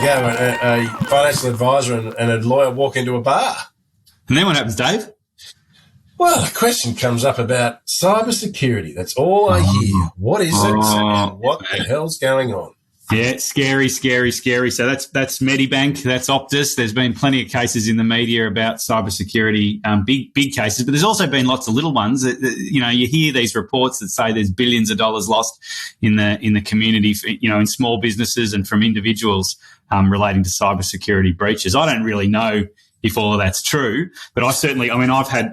go, a financial advisor and a lawyer walk into a bar. And then what happens, Dave? Well, a question comes up about cybersecurity. That's all I hear. What is it and what the hell's going on? Yeah, scary. So that's Medibank, that's Optus. There's been plenty of cases in the media about cybersecurity, big cases, but there's also been lots of little ones. You hear these reports that say there's billions of dollars lost in the community, in small businesses and from individuals relating to cybersecurity breaches. I don't really know if all of that's true, but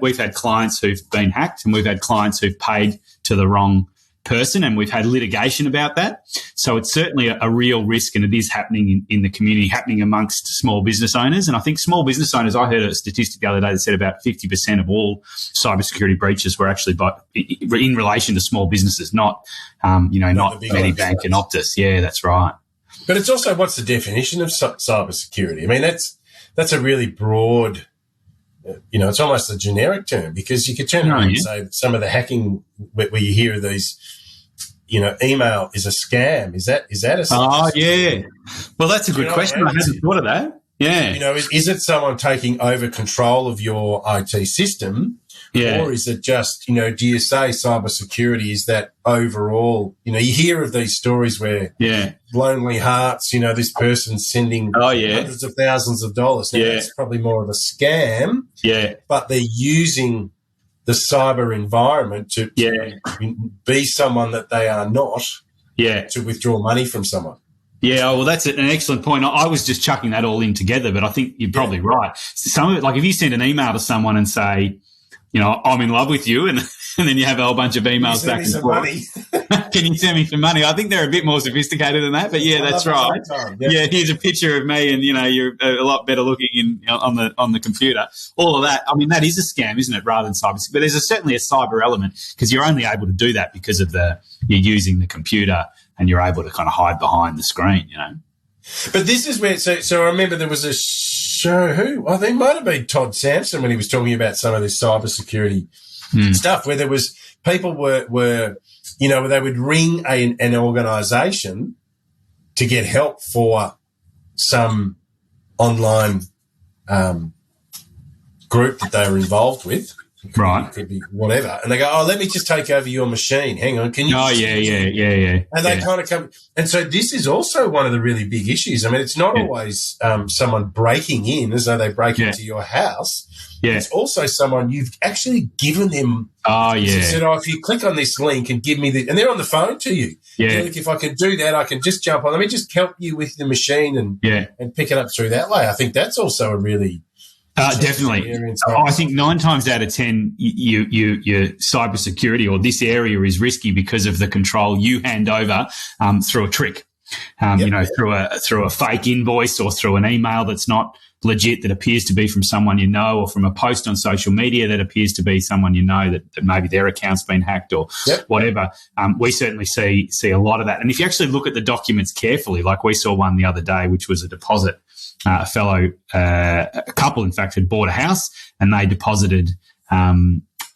we've had clients who've been hacked, and we've had clients who've paid to the wrong person, and we've had litigation about that. So it's certainly a real risk, and it is happening in the community, happening amongst small business owners. And I think small business owners, I heard a statistic the other day that said about 50% of all cybersecurity breaches were actually in relation to small businesses, not Medibank and Optus. Yeah, that's right. But it's also, what's the definition of cybersecurity? I mean, that's a really broad, it's almost a generic term, because you could turn around and say that some of the hacking where you hear of these, email is a scam. Is that a Oh, yeah. Well, that's a good question. I hadn't thought of that. Yeah. Is it someone taking over control of your IT system? Yeah. Or is it just, do you say cybersecurity is that overall, you hear of these stories where lonely hearts, this person's sending hundreds of thousands of dollars. Now, it's probably more of a scam. Yeah. But they're using the cyber environment to be someone that they are not to withdraw money from someone. Yeah, well, that's an excellent point. I was just chucking that all in together, but I think you're probably right. Some of it, like if you send an email to someone and say, I'm in love with you, and then you have a whole bunch of emails back and forth. Can you send me some money? I think they're a bit more sophisticated than that, but that's right. Yeah, here's a picture of me, and you're a lot better looking on the computer. All of that. I mean, that is a scam, isn't it? Rather than cyber, but there's certainly a cyber element, because you're only able to do that because of you're using the computer, and you're able to kind of hide behind the screen. But this is where, so I remember there was a show, I think it might have been Todd Sampson, when he was talking about some of this cybersecurity stuff, where there was people were they would ring an organisation to get help for some online group that they were involved with. Right. Could be whatever. And they go, let me just take over your machine. Hang on. Can you? Oh, yeah. And they kind of come. And so this is also one of the really big issues. I mean, it's not always someone breaking in as though they break into your house. Yeah. It's also someone you've actually given them. Oh, yeah. Said, if you click on this link and give me and they're on the phone to you. Yeah. Look, if I can do that, I can just jump on. Let me just help you with the machine and pick it up through that way. I think that's also a really definitely. I think 9 times out of 10, your cybersecurity or this area is risky because of the control you hand over through a trick, through a fake invoice or through an email that's not legit, that appears to be from someone you know, or from a post on social media that appears to be someone you know, that maybe their account's been hacked or whatever. We certainly see a lot of that. And if you actually look at the documents carefully, like we saw one the other day, which was a deposit. A couple, in fact, had bought a house, and they deposited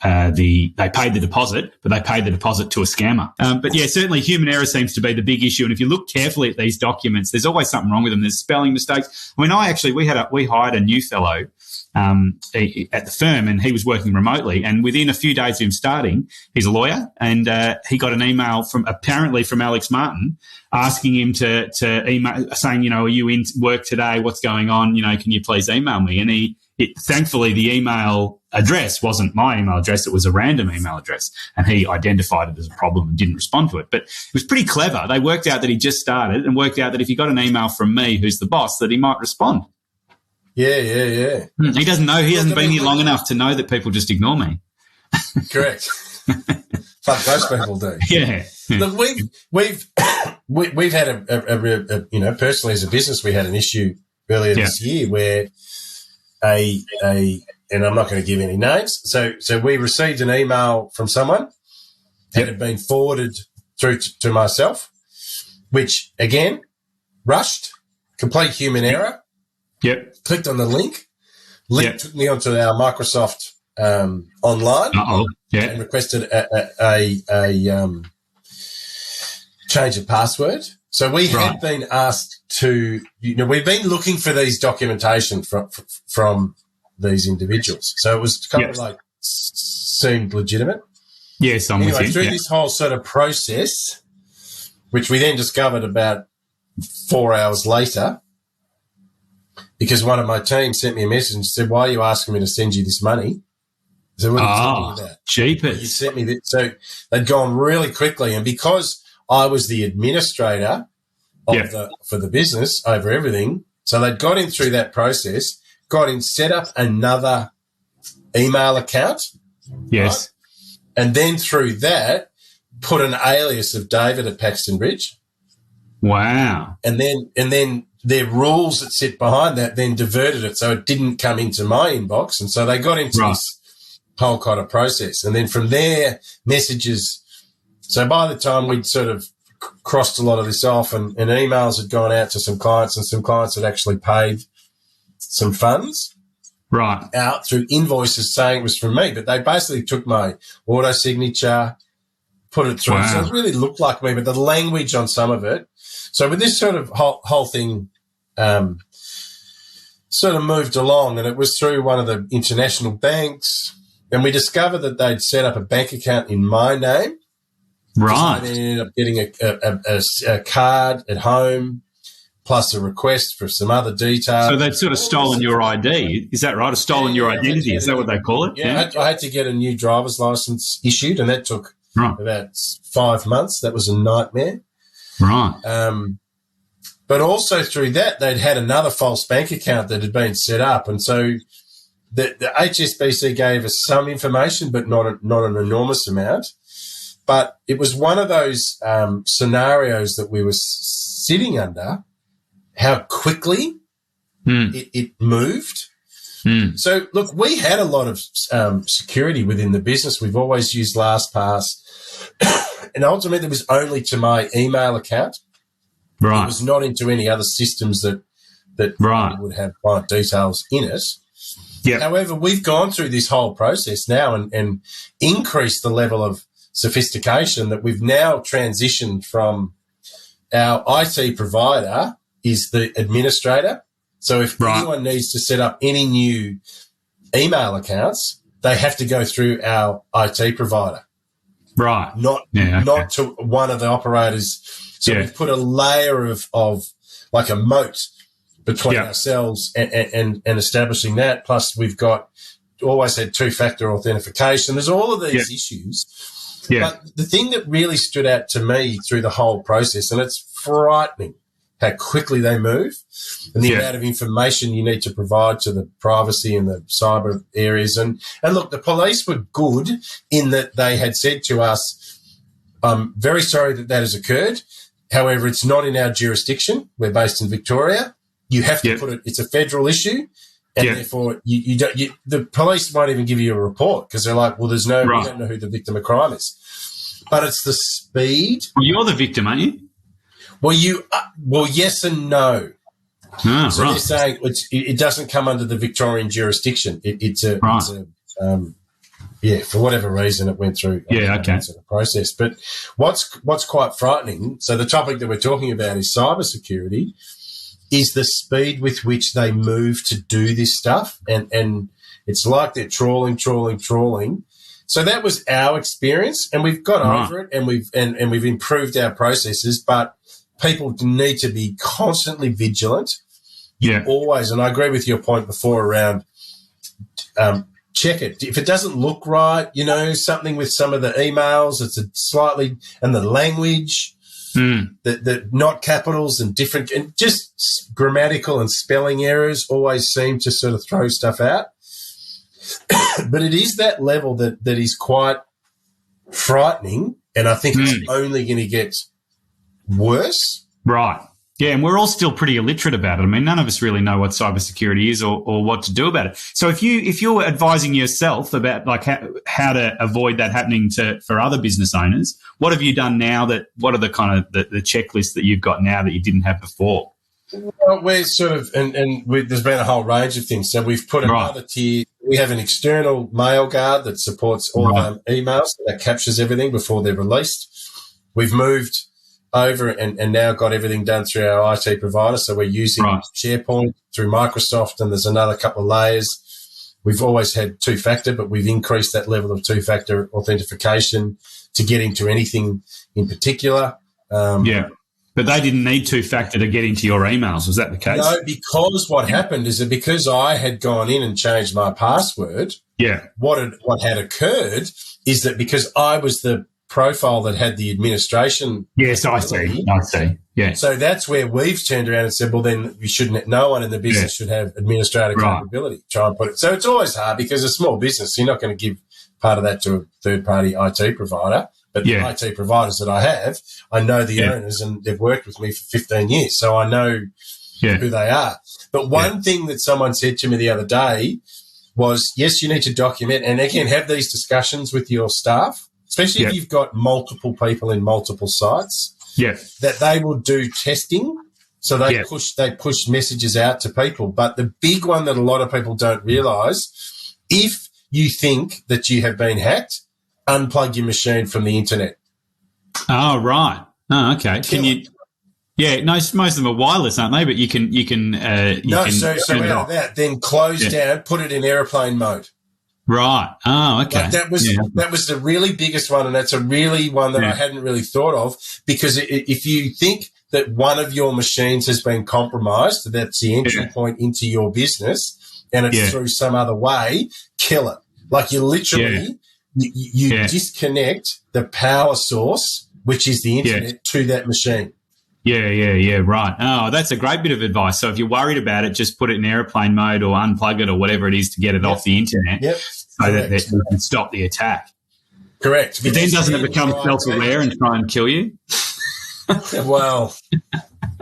they paid the deposit, but they paid the deposit to a scammer. But certainly human error seems to be the big issue. And if you look carefully at these documents, there's always something wrong with them. There's spelling mistakes. I mean, we hired a new fellow at the firm, and he was working remotely. And within a few days of him starting, he's a lawyer, and he got an email from Alex Martin asking him to email, saying, are you in work today? What's going on? Can you please email me? And thankfully, the email address wasn't my email address. It was a random email address, and he identified it as a problem and didn't respond to it. But it was pretty clever. They worked out that he just started, and worked out that if he got an email from me, who's the boss, that he might respond. Yeah. He doesn't know. He hasn't been here long enough to know that people just ignore me. Correct. Fuck, most people do. Yeah. Look, we've had a personally as a business, we had an issue earlier this year where and I'm not going to give any names. So we received an email from someone that had been forwarded through to myself, which again, rushed, complete human error. Yep. Clicked on the link. Took me onto our Microsoft online. And requested a change of password. So we had been asked to, we've been looking for these documentation from these individuals. So it was kind of like seemed legitimate. Yes, I'm with you. Through this whole sort of process, which we then discovered about 4 hours later, because one of my team sent me a message and said, "Why are you asking me to send you this money?" I said, "What are you talking about?" Jeepers. You sent me this. So they'd gone really quickly. And because I was the administrator for the business over everything, so they'd got in through that process, set up another email account. Yes. Right? And then through that, put an alias of David at Paxton Bridge. Wow. And then their rules that sit behind that then diverted it so it didn't come into my inbox. And so they got into this whole kind of process. And then from there, messages. So by the time we'd sort of crossed a lot of this off and emails had gone out to some clients, and some clients had actually paid some funds out through invoices saying it was from me. But they basically took my auto signature, put it through. So it really looked like me, but the language on some of it. So with this sort of whole thing sort of moved along, and it was through one of the international banks, and we discovered that they'd set up a bank account in my name. Right. I then ended up getting a card at home plus a request for some other details. So they'd sort of stolen your ID. Is that right? Or stolen your identity? Is that what they call it? Yeah. I had to get a new driver's license issued, and that took about 5 months. That was a nightmare. Right. But also through that, they'd had another false bank account that had been set up. And so the HSBC gave us some information, but not an enormous amount. But it was one of those scenarios that we were sitting under, how quickly it moved. So, look, we had a lot of security within the business. We've always used LastPass. And ultimately, it was only to my email account. Right. It was not into any other systems that would have client details in it. Yep. However, we've gone through this whole process now and increased the level of sophistication that we've now transitioned from our IT provider is the administrator. So if anyone needs to set up any new email accounts, they have to go through our IT provider. Right. Not to one of the operators. So we've put a layer of like a moat between ourselves and establishing that. Plus we've always had two-factor authentication. There's all of these issues. Yeah. But the thing that really stood out to me through the whole process, and it's frightening how quickly they move and the amount of information you need to provide to the privacy and the cyber areas. And look, the police were good in that they had said to us, I'm very sorry that has occurred. However, it's not in our jurisdiction. We're based in Victoria. You have to put it, it's a federal issue. And therefore, the police won't even give you a report because they're like, well, we don't know who the victim of crime is. But it's the speed. Well, you're the victim, aren't you? Well, yes and no. So they're saying it doesn't come under the Victorian jurisdiction. For whatever reason, it went through the process. But what's quite frightening, so the topic that we're talking about is cybersecurity, is the speed with which they move to do this stuff. And it's like they're trawling. So that was our experience, and we've got over it, and we've improved our processes, but people need to be constantly vigilant. Yeah. Always. And I agree with your point before around check it. If it doesn't look right, something with some of the emails, it's and the language, the not capitals and different, and just grammatical and spelling errors always seem to sort of throw stuff out. But it is that level that is quite frightening, and I think it's only going to get worse. Right. Yeah, and we're all still pretty illiterate about it. I mean, none of us really know what cybersecurity is or what to do about it. So if you're advising yourself about like how to avoid that happening for other business owners, what have you done now? What are the kind of the checklists that you've got now that you didn't have before? Well, we're sort of, there's been a whole range of things. So we've put another tier. We have an external mail guard that supports all of our emails that captures everything before they're released. We've moved over and now got everything done through our IT provider. So we're using SharePoint through Microsoft, and there's another couple of layers. We've always had two-factor, but we've increased that level of two-factor authentication to get into anything in particular. But they didn't need two-factor to get into your emails. Was that the case? No, because what happened is that because I had gone in and changed my password, what had occurred is that because I was the profile that had the administration. Yes, I see. Yeah. So that's where we've turned around and said, well, then you shouldn't. No one in the business should have administrator capability. Try and put it. So it's always hard because a small business, you're not going to give part of that to a third-party IT provider. But the IT providers that I have, I know the owners, and they've worked with me for 15 years, so I know who they are. But one thing that someone said to me the other day was, yes, you need to document and, again, have these discussions with your staff, especially if you've got multiple people in multiple sites, that they will do testing. So they push messages out to people. But the big one that a lot of people don't realise, if you think that you have been hacked, unplug your machine from the internet. Oh, right. Oh, okay. Can you? Yeah, no. Most of them are wireless, aren't they? But you can. So out of that, then close down, put it in airplane mode. Right. Oh, okay. Like that was the really biggest one, and that's a really one that I hadn't really thought of, because if you think that one of your machines has been compromised, that's the entry point into your business, and it's through some other way, kill it. Like you literally. You disconnect the power source, which is the internet, to that machine. Right. Oh, that's a great bit of advice. So if you're worried about it, just put it in airplane mode or unplug it or whatever it is to get it off the internet so that you can stop the attack. Correct. But then doesn't it become self-aware and try and kill you? Well,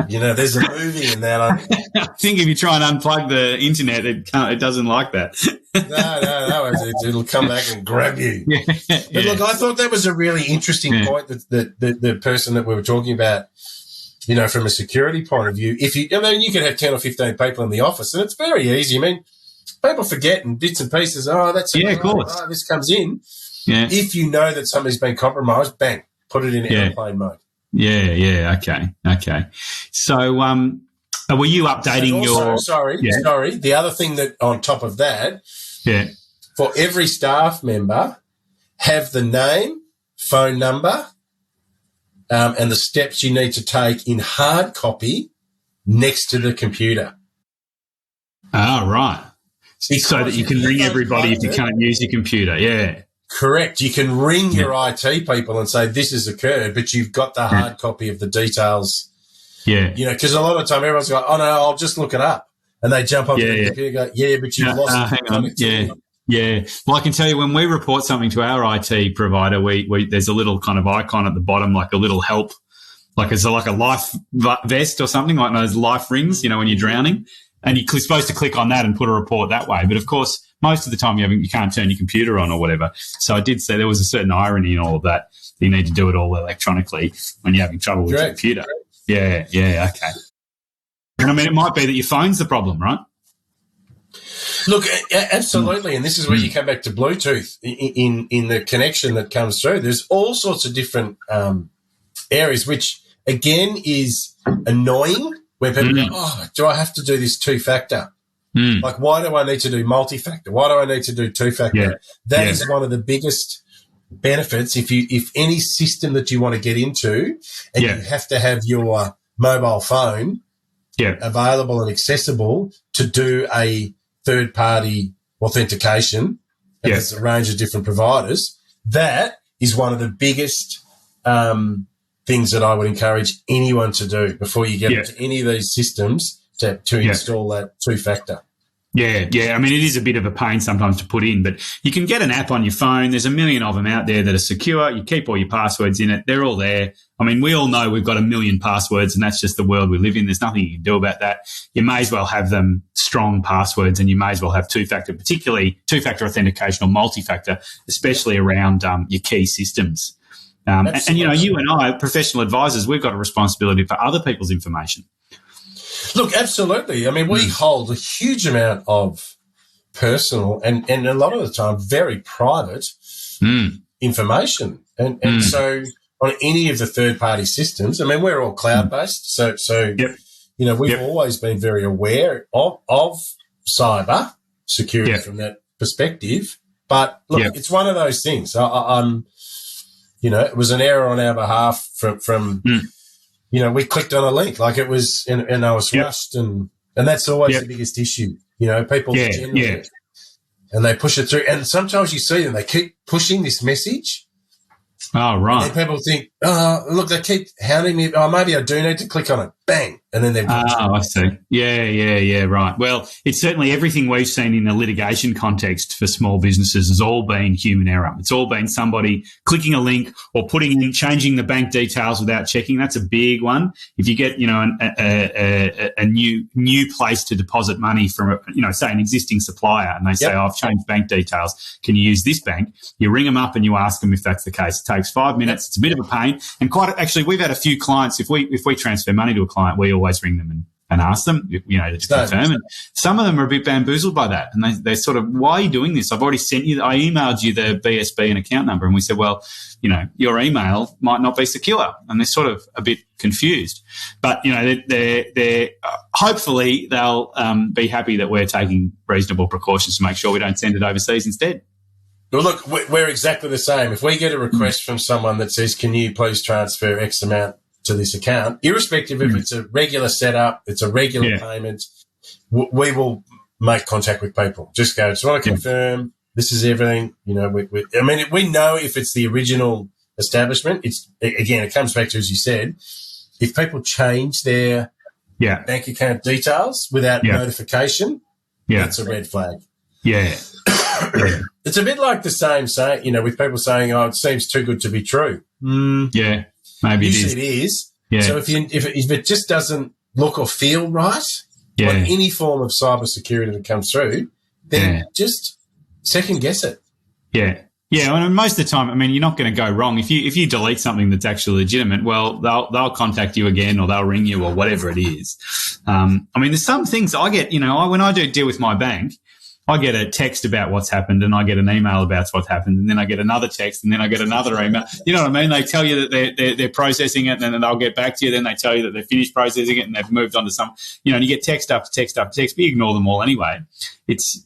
there's a movie in that. I think if you try and unplug the internet, it doesn't like that. No. It'll come back and grab you. But look, I thought that was a really interesting point that the person that we were talking about, from a security point of view, you could have 10 or 15 people in the office, and it's very easy. I mean, people forget in bits and pieces. Oh, that's of course. This comes in. Yeah. If you know that somebody's been compromised, bang, put it in airplane mode. Okay. So, were you updating your? Sorry. The other thing that on top of that, for every staff member, have the name, phone number, and the steps you need to take in hard copy next to the computer. Oh, right. So that you can ring everybody if you can't use your computer. Yeah. Correct. You can ring your IT people and say, this has occurred, but you've got the hard copy of the details. Yeah. Because a lot of the time everyone's going, oh, no, I'll just look it up. And they jump onto the computer and go, but you've lost it. Hang on. Yeah. Well, I can tell you when we report something to our IT provider, there's a little kind of icon at the bottom, like a little help, like it's like a life vest or something, like those life rings, when you're drowning. And you're supposed to click on that and put a report that way. But, of course, most of the time you can't turn your computer on or whatever. So I did say there was a certain irony in all of that. You need to do it all electronically when you're having trouble with your computer. Yeah, okay. And, I mean, it might be that your phone's the problem, right? Look, absolutely. And this is where you come back to Bluetooth in the connection that comes through. There's all sorts of different areas, which, again, is annoying. Where people go, do I have to do this two-factor? Like, why do I need to do multi-factor? Why do I need to do two-factor? That is one of the biggest benefits. If any system that you want to get into and you have to have your mobile phone available and accessible to do a third-party authentication, and there's a range of different providers, that is one of the biggest things that I would encourage anyone to do before you get into any of these systems to install that two-factor. Yeah. I mean, it is a bit of a pain sometimes to put in, but you can get an app on your phone. There's a million of them out there that are secure. You keep all your passwords in it. They're all there. I mean, we all know we've got a million passwords, and that's just the world we live in. There's nothing you can do about that. You may as well have them strong passwords, and you may as well have two-factor, particularly two-factor authentication or multi-factor, especially around your key systems. And, you and I, professional advisors, we've got a responsibility for other people's information. Look, absolutely. I mean, we hold a huge amount of personal and a lot of the time very private information. And so on any of the third-party systems. I mean, we're all cloud-based, so you know, we've always been very aware of cyber security from that perspective. But look, it's one of those things. I'm, you know, it was an error on our behalf from you know, we clicked on a link like it was, and I was rushed, and that's always the biggest issue. You know, people generally, and they push it through, and sometimes you see them, they keep pushing this message. Oh, right. And people think, oh, look, they keep hounding me. Oh, maybe I do need to click on it. Bang. And then they've Oh, I see. Yeah, right. Well, it's certainly everything we've seen in a litigation context for small businesses has all been human error. It's all been somebody clicking a link or changing the bank details without checking. That's a big one. If you get, you know, a new place to deposit money from, you know, say an existing supplier, and they say, oh, I've changed bank details. Can you use this bank? You ring them up and you ask them if that's the case. It takes 5 minutes. It's a bit of a pain. And actually, we've had a few clients, if we transfer money to a client, we always ring them and ask them, you know, to confirm. And some of them are a bit bamboozled by that. And they're sort of, why are you doing this? I emailed you the BSB and account number. And we said, well, you know, your email might not be secure. And they're sort of a bit confused. But, you know, they're hopefully they'll be happy that we're taking reasonable precautions to make sure we don't send it overseas instead. Well, look, we're exactly the same. If we get a request from someone that says, can you please transfer X amount to this account, irrespective if it's a regular setup, it's a regular payment, we will make contact with people. Just go, just want to confirm this is everything. You know, we know if it's the original establishment. It's, again, it comes back to, as you said, if people change their bank account details without notification, it's a red flag. Yeah. It's a bit like the same saying, you know, with people saying, oh, it seems too good to be true. Yeah, maybe usually it is. Yeah. So if it just doesn't look or feel right on any form of cybersecurity that comes through, then just second guess it. Yeah. Yeah, and most of the time, I mean, you're not going to go wrong. If you delete something that's actually legitimate, well, they'll contact you again, or they'll ring you, or whatever it is. I mean, there's some things I get, you know, when I do deal with my bank, I get a text about what's happened, and I get an email about what's happened, and then I get another text, and then I get another email. You know what I mean? They tell you that they're processing it, and then they'll get back to you. Then they tell you that they've finished processing it and they've moved on to some. You know, and you get text after text after text. But you ignore them all anyway. It's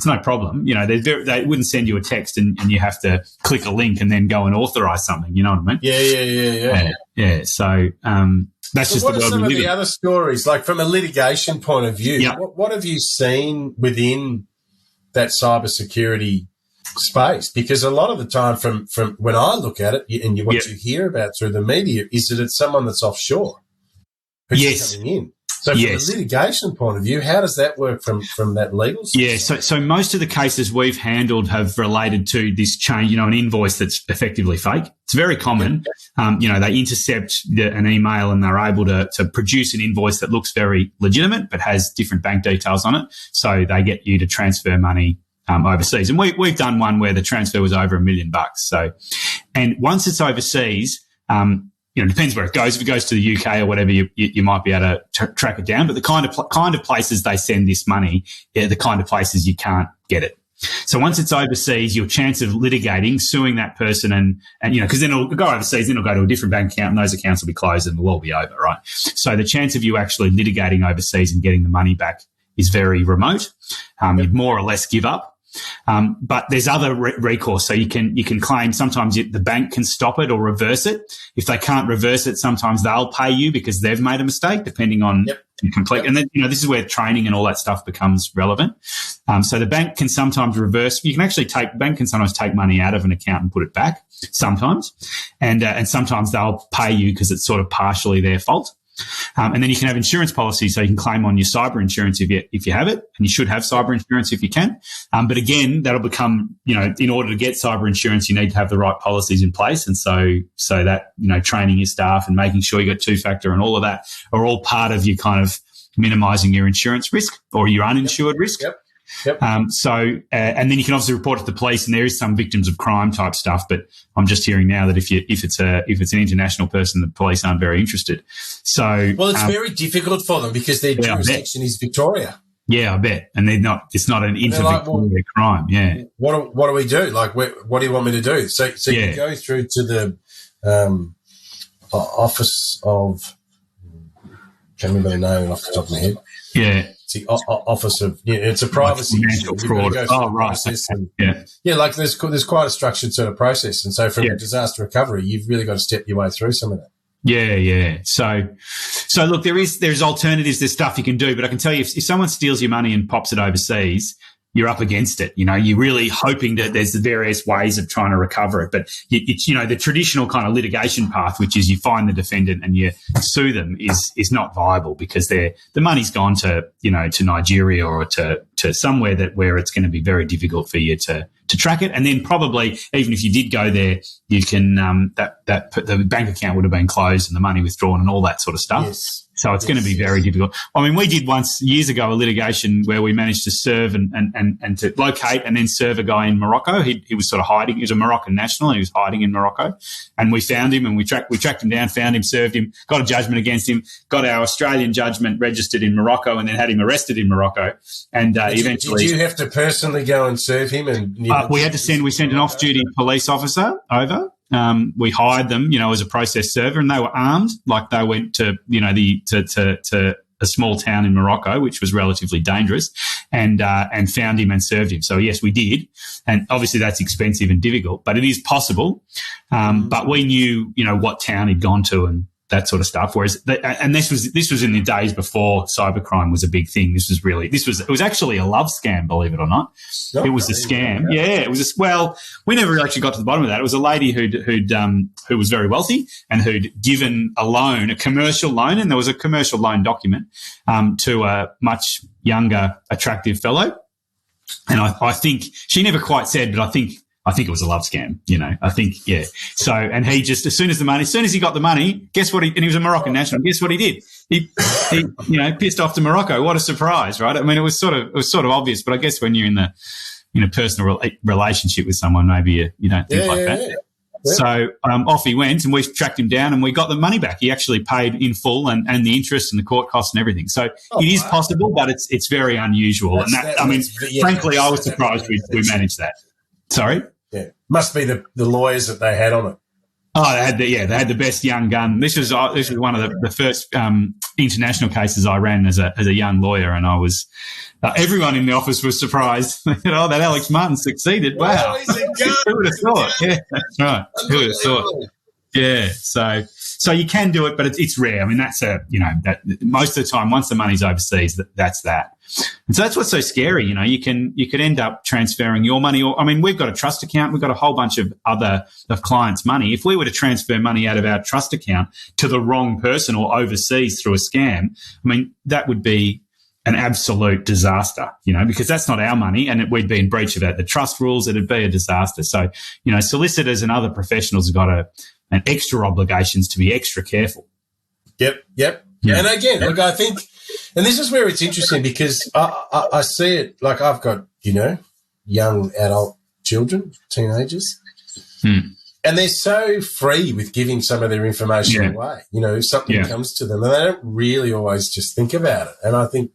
no problem. You know, they wouldn't send you a text and you have to click a link and then go and authorize something. You know what I mean? Yeah. So that's just the world we live in. What are some of the other stories, like from a litigation point of view? Yeah. What have you seen within that cybersecurity space? Because a lot of the time from when I look at it and what you hear about through the media is that it's someone that's offshore who's coming in. So from a litigation point of view, how does that work from that legal side? Yeah, so most of the cases we've handled have related to this change, you know, an invoice that's effectively fake. It's very common. You know, they intercept an email and they're able to produce an invoice that looks very legitimate but has different bank details on it. So they get you to transfer money overseas. And we've done one where the transfer was over $1 million. So, and once it's overseas, you know, it depends where it goes. If it goes to the UK or whatever, you might be able to track it down. But the kind of places they send this money, the kind of places you can't get it. So once it's overseas, your chance of litigating, suing that person and you know, because then it'll go overseas, then it'll go to a different bank account and those accounts will be closed and it'll all be over, right? So the chance of you actually litigating overseas and getting the money back is very remote. You'd more or less give up. But there's other recourse. So you can claim, sometimes the bank can stop it or reverse it. If they can't reverse it, sometimes they'll pay you because they've made a mistake, depending on complete. And then, you know, this is where training and all that stuff becomes relevant. So the bank can sometimes reverse. Bank can sometimes take money out of an account and put it back sometimes. And sometimes they'll pay you because it's sort of partially their fault. And then you can have insurance policies, so you can claim on your cyber insurance if you have it, and you should have cyber insurance if you can. But again, that'll become, you know, in order to get cyber insurance, you need to have the right policies in place. And so that, you know, training your staff and making sure you got two-factor and all of that are all part of your kind of minimizing your insurance risk or your uninsured risk. And then you can obviously report it to the police, and there is some victims of crime type stuff. But I'm just hearing now that if it's an international person, the police aren't very interested. So it's very difficult for them because their jurisdiction is Victoria. Yeah, I bet, and they're not. It's not an inter-Victoria crime. Yeah. What do we do? Like, what do you want me to do? So you go through to the Office of, can't remember the name off the top of my head. Yeah. It's the Office of, it's a privacy issue. Fraud. Right. Like there's quite a structured sort of process. And so from disaster recovery, you've really got to step your way through some of that. Yeah. So look, there's alternatives, there's stuff you can do, but I can tell you if someone steals your money and pops it overseas, you're up against it. You're really hoping that there's the various ways of trying to recover it. But it's, the traditional kind of litigation path, which is you find the defendant and you sue them, is not viable because the money's gone to, to Nigeria or to somewhere where it's going to be very difficult for you to track it. And then probably even if you did go there, you can, the bank account would have been closed and the money withdrawn and all that sort of stuff. Yes. So it's going to be very difficult. I mean, we did once years ago a litigation where we managed to serve and to locate and then serve a guy in Morocco. He was sort of hiding. He was a Moroccan national and he was hiding in Morocco. And we found him and we tracked him down, found him, served him, got a judgment against him, got our Australian judgment registered in Morocco and then had him arrested in Morocco. And eventually... Did you have to personally go and serve him? And we sent an off-duty police officer over. We hired them, as a process server, and they were armed. Like they went to, to a small town in Morocco, which was relatively dangerous, and found him and served him. So yes, we did, and obviously that's expensive and difficult, but it is possible. But we knew, what town he'd gone to and that sort of stuff. Whereas, this was in the days before cybercrime was a big thing. It was actually a love scam, believe it or not. It was a scam. Yeah, it was. We never actually got to the bottom of that. It was a lady who was very wealthy and who'd given a loan, a commercial loan, and there was a commercial loan document to a much younger, attractive fellow. And I think she never quite said, but I think it was a love scam, I think, yeah. So, and he just, as soon as he got the money, guess what? And he was a Moroccan national. Guess what he did? He pissed off to Morocco. What a surprise, right? I mean, it was sort of obvious, but I guess when you're in a personal relationship with someone, maybe you don't think like that. Yeah. So, off he went and we tracked him down and we got the money back. He actually paid in full and the interest and the court costs and everything. So it is possible, but it's very unusual. Frankly, I was surprised we managed that. Sorry? Yeah, must be the lawyers that they had on it. Oh, they had the best young gun. This was one of the first international cases I ran as a young lawyer, and I was everyone in the office was surprised. That Alex Martin succeeded. Wow, who would have thought? Yeah, that's right. Who would have thought? Yeah, so you can do it, but it's rare. I mean, that's that most of the time, once the money's overseas, that's that. And so that's what's so scary. You could end up transferring your money, we've got a trust account. We've got a whole bunch of clients' money. If we were to transfer money out of our trust account to the wrong person or overseas through a scam, that would be an absolute disaster, because that's not our money and we'd be in breach of the trust rules. It'd be a disaster. So, solicitors and other professionals have got an extra obligations to be extra careful. Yep. Yeah. And again, look, I think, and this is where it's interesting because I see it, like I've got, young adult children, teenagers, and they're so free with giving some of their information away. Something comes to them and they don't really always just think about it. And I think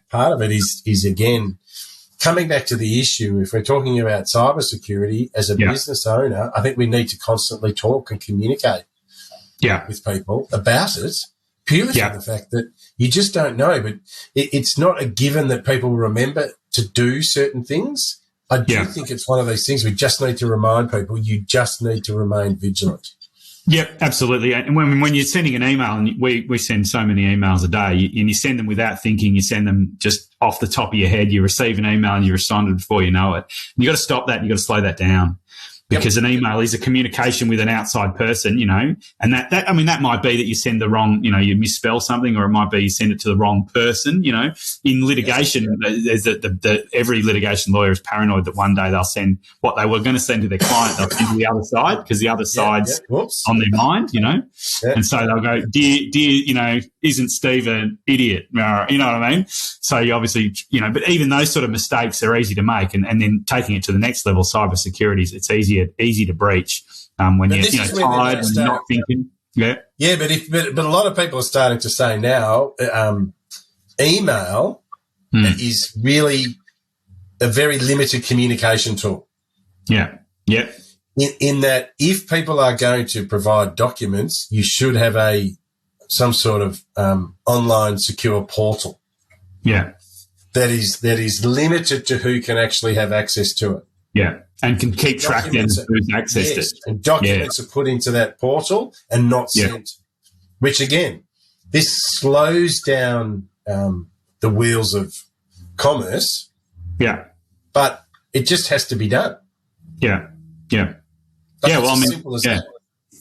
part of it is again, coming back to the issue, if we're talking about cybersecurity as a business owner, I think we need to constantly talk and communicate with people about it, purely for the fact that you just don't know. But it's not a given that people remember to do certain things. I do think it's one of those things we just need to remind people, you just need to remain vigilant. Yep, absolutely. And when you're sending an email, and we send so many emails a day, and you send them without thinking, you send them just off the top of your head, you receive an email and you respond before you know it. And you got to stop that and you got to slow that down. Because an email is a communication with an outside person, and that might be that you send the wrong, you misspell something, or it might be you send it to the wrong person, In litigation, there's every litigation lawyer is paranoid that one day they'll send what they were going to send to their client, they'll send to the other side because the other side's on their mind, and so they'll go, dear, isn't Steve an idiot? You know what I mean? So you obviously, but even those sort of mistakes are easy to make, and then taking it to the next level, cybersecurity, it's easy to breach when you're tired and not thinking. But a lot of people are starting to say now, email is really a very limited communication tool. Yeah. in that if people are going to provide documents, you should have some sort of online secure portal. Yeah. That is limited to who can actually have access to it. Yeah. And can keep track of who's accessed it. And documents are put into that portal and not sent, which again, this slows down the wheels of commerce. Yeah. But it just has to be done. Yeah. Yeah. But yeah. Well, I mean, simple as that.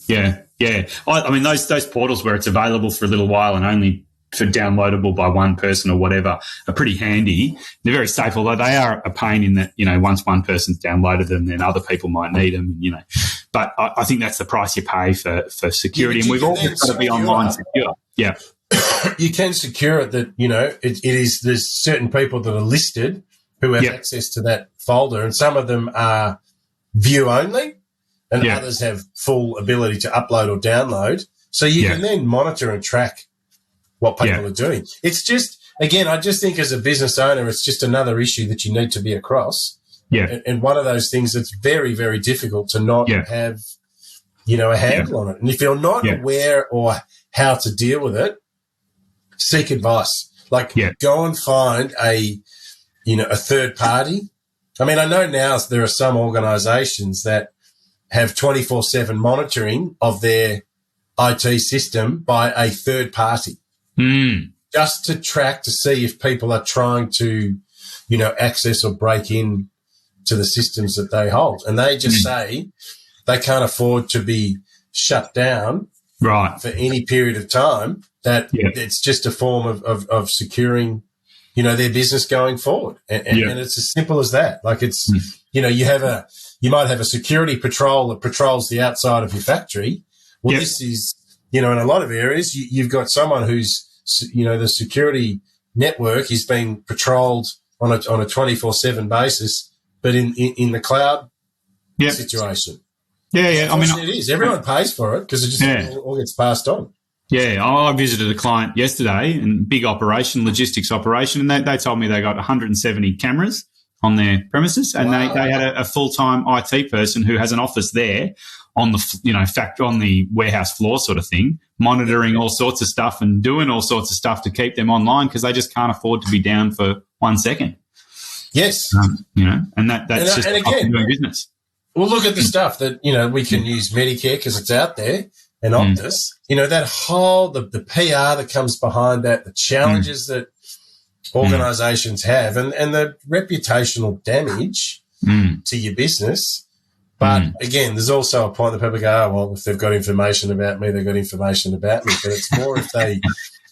Yeah. Yeah. I mean, those portals where it's available for a little while and only for downloadable by one person or whatever are pretty handy. They're very safe, although they are a pain in that, once one person's downloaded them, then other people might need them, But I think that's the price you pay for security. And we've always got to be online secure. Yeah. You can secure it that, there's certain people that are listed who have access to that folder, and some of them are view only and others have full ability to upload or download. So you can then monitor and track what people are doing. It's just, again, I just think as a business owner, it's just another issue that you need to be across. Yeah. And one of those things that's very, very difficult to not have, a handle on it. And if you're not aware or how to deal with it, seek advice. Go and find a third party. I mean, I know now there are some organisations that have 24/7 monitoring of their IT system by a third party. Just to track to see if people are trying to, access or break in to the systems that they hold. And they just say they can't afford to be shut down for any period of time, that it's just a form of securing, their business going forward. And it's as simple as that. It's, you might have a security patrol that patrols the outside of your factory. Well, this is, in a lot of areas, you've got someone who's, the security network is being patrolled on a 24/7 basis, but in the cloud situation. Yeah. I mean, it is. Everyone pays for it because it just all gets passed on. Yeah, I visited a client yesterday, and big operation, logistics operation, and they told me they got 170 cameras on their premises, and they had a full-time IT person who has an office there on the on the warehouse floor sort of thing, monitoring all sorts of stuff and doing all sorts of stuff to keep them online because they just can't afford to be down for 1 second. Yes, and that's just again doing business. Well, look at the stuff that we can use Medicare because it's out there, and Optus. That whole the PR that comes behind that, the challenges that organisations have, and the reputational damage to your business. But again, there's also a point that people go, oh, well, if they've got information about me, they've got information about me. But it's more if they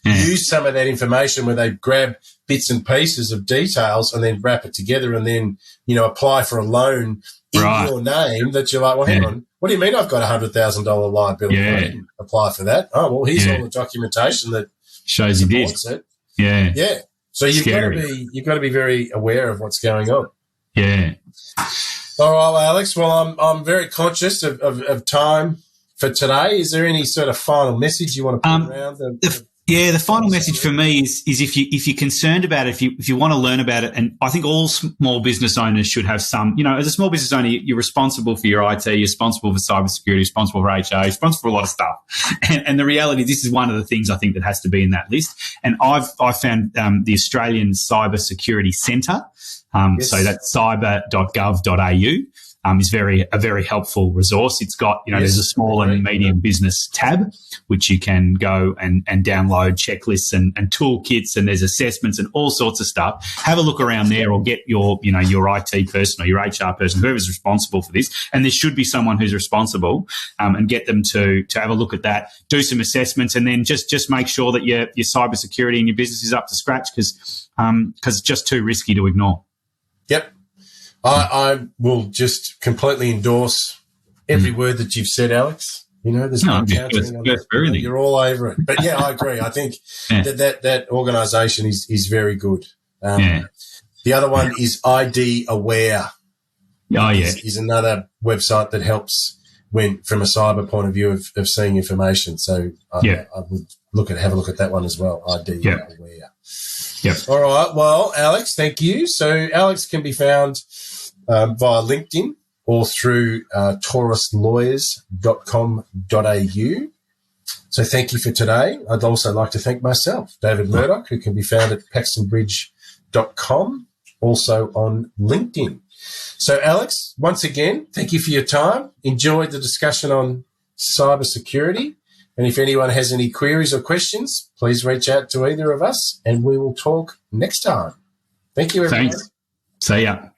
use some of that information where they grab bits and pieces of details and then wrap it together and then, apply for a loan in your name that you're like, well, hang on, what do you mean I've got $100,000 liability? I didn't apply for that. Oh, well, here's all the documentation that shows you did. It. Yeah. Yeah. So you've got to be very aware of what's going on. Yeah. All right, Alex. Well, I'm very conscious of time for today. Is there any sort of final message you want to put around? The final message for me is if you're concerned about it, if you want to learn about it, and I think all small business owners should have some. As a small business owner, you're responsible for your IT, you're responsible for cybersecurity, responsible for HR, you're responsible for a lot of stuff. And the reality, this is one of the things I think that has to be in that list. And I found the Australian Cybersecurity Centre. So that's cyber.gov.au. Is a very helpful resource. It's got, there's a small and medium business tab, which you can go and download checklists and toolkits, and there's assessments and all sorts of stuff. Have a look around there, or get your IT person or your HR person, whoever's responsible for this. And there should be someone who's responsible, and get them to have a look at that, do some assessments, and then just make sure that your cybersecurity in your business is up to scratch, because it's just too risky to ignore. Yep. I will just completely endorse every word that you've said, Alex. There's no countering on that. You're all over it. But, I agree. I think that organisation is very good. The other one is ID Aware. Is another website that helps from a cyber point of view of seeing information. So I would have a look at that one as well, ID Aware. Yep. All right. Well, Alex, thank you. So Alex can be found via LinkedIn or through tauruslawyers.com.au. So thank you for today. I'd also like to thank myself, David Murdoch, who can be found at paxtonbridge.com, also on LinkedIn. So, Alex, once again, thank you for your time. Enjoyed the discussion on cybersecurity. And if anyone has any queries or questions, please reach out to either of us and we will talk next time. Thank you, everyone. Thanks. See ya.